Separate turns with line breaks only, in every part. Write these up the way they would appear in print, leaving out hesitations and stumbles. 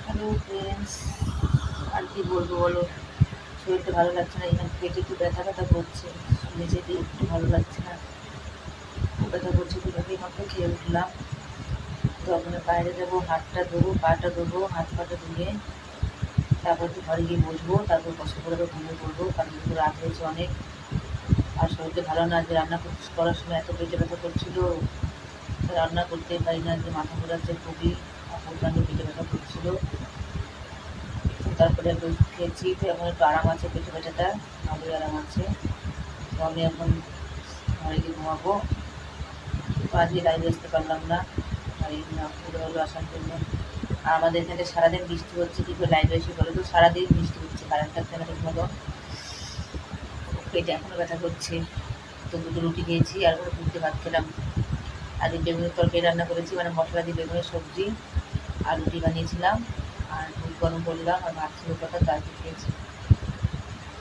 Hello friends, আর কি বলবো বলো, শরীরটা ভালো লাগছে না, এখান পেটে একটু ব্যথা ব্যথা করছে, নিজেকে একটু ভালো লাগছে না, খুব ব্যথা করছে। দুটোকে মাত্র খেয়ে উঠলাম, তো এখন বাইরে যাবো, হাতটা ধোবো, পাটা ধোবো, হাত পাটা ধুয়ে তারপর একটু ঘরে গিয়ে বসবো, তারপর বসে করে ঘুমিয়ে পড়বো, কারণ দুপুর রাত হয়েছে অনেক। আর শরীরটা ভালো না, যে রান্না করার সময় এত পেটে ব্যথা করছিল, রান্না করতে পারি না, যে মাথা ঘোরাচ্ছে খুবই, আর প্রচণ্ড পেটে ব্যথা করছিল। তারপরে একটু ওষুধ খেয়েছি, তো এখন একটু আরাম আছে, পেটে ব্যথাটা ভালোই আরাম আছে। তো আমি এখন ঘরে গিয়ে ঘুমাবো। তো আজকে লাইভে আসতে পারলাম না, আর এই পুরো হলো আসার জন্য। আর আমাদের এখানে সারাদিন বৃষ্টি হচ্ছে, কি করে লাইভে এসে বলে, তো সারাদিন বৃষ্টি হচ্ছে, কারেন্ট থাকছে না ঠিক মতো, পেটে এখনও ব্যথা করছে। তো দুটো রুটি খেয়েছি আর করে দুধে ভাত খেলাম। আজকে বেগুনের তরকারি রান্না করেছি, মানে মশলা দিয়ে বেগুনের সবজি, আর রুটি বানিয়েছিলাম, আর দুধ গরম করলাম, আর ভাত ছিল কথা, তার খেয়েছি।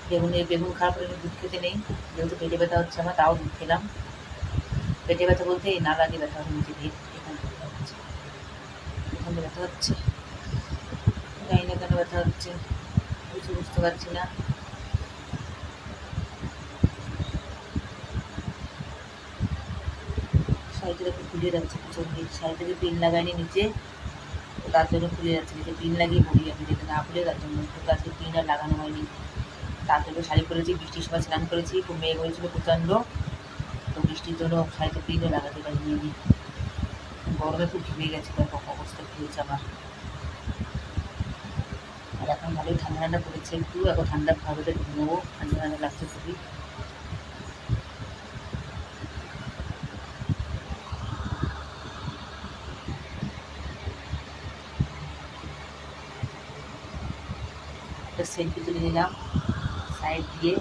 বেগুন খাওয়ার পরে দুধ খেতে নেই, যেহেতু পেটে ব্যথা হচ্ছে আমার, তাও দুধ খেলাম। পেটে ব্যথা বলতে এই নালা দিয়ে ব্যথা হচ্ছে, নিচে দিয়ে এখান থেকে ব্যথা হচ্ছে, এখান থেকে ব্যথা হচ্ছে, জানি না কেন ব্যথা হচ্ছে, কিছু বুঝতে পারছি না। শাড়িটা একটু খুলে যাচ্ছে পিছন দিয়ে, শাড়িটাকে পিন লাগাইনি নিচে, তো তার জন্য খুলে যাচ্ছে, নিচে পিন লাগিয়ে পড়ি আমি, যেতে না খুলে তার জন্য, তো আজকে পিন আর লাগানো হয়নি। তার জন্য শাড়ি পরেছি, বৃষ্টির সময় স্নান করেছি, খুব মেঘ হয়েছিল প্রচণ্ড, তো বৃষ্টির জন্য শাড়িতে পিনও লাগাতে পারিনি আমি, গরমে খুব ঘেমে গেছে, দেখো অবস্থা কী হয়েছে আমার। আর এখন ভালোই ঠান্ডা ঠান্ডা পড়েছে, একটু এখন ঠান্ডা ভাবে ঘুমোবো, ঠান্ডা ঠান্ডা লাগছে খুবই। একটা সেলফি তুলে নিলাম সাইড দিয়ে।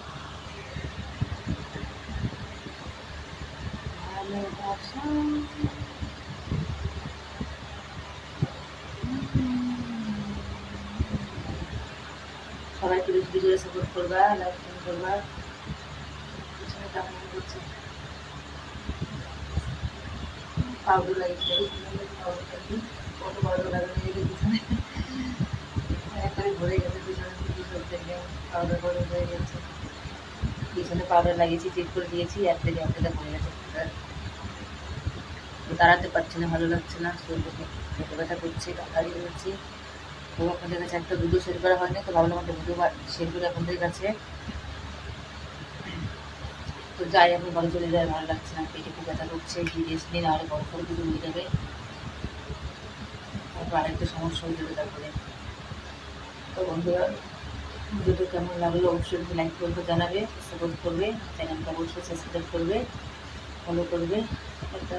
ভালোবাসা সবাই একটু বেশি ভিডিও সাপোর্ট করবা, লাইক করবা। পিছনে কেমন করছে, পাউডার লাগিয়েছে, পাউডার লাগিয়ে কত পাউডার লাগানো গেছে পিছনে, একবারে ভরে গেছে পিছনে, দিকে সব থেকে পাউডার পাউডার হয়ে গেছে। পিছনে পাউডার লাগিয়েছি, চেক করে দিয়েছি, এক থেকে পড়ে গেছে, দাঁড়াতে পারছি না, ভালো লাগছে না, শরীরটা পেটে ব্যথা করছে, দাঁড়িয়ে রয়েছি। তো আপনাদের কাছে একটা ভিডিও শেয়ার করা হয়নি, তো ভাবলাম একটা ভিডিও শেয়ার করে আপনাদের কাছে। তো যাই, এখন ঘরে চলে যায়, ভালো লাগছে না, পেটে খুব ব্যথা করছে, রেস্ট নিয়ে নাহলে বড় করে কিছু হয়ে যাবে, তারপর আরেকটা সমস্যা হয়ে যাবে তারপরে। তো বন্ধুরা, ভিডিওটা কেমন লাগলো অবশ্যই লাইক করবে, জানাবে, সাপোর্ট করবে, চ্যানেলটা অবশ্যই সাবস্ক্রাইব করবে, ফলো করবে, একটা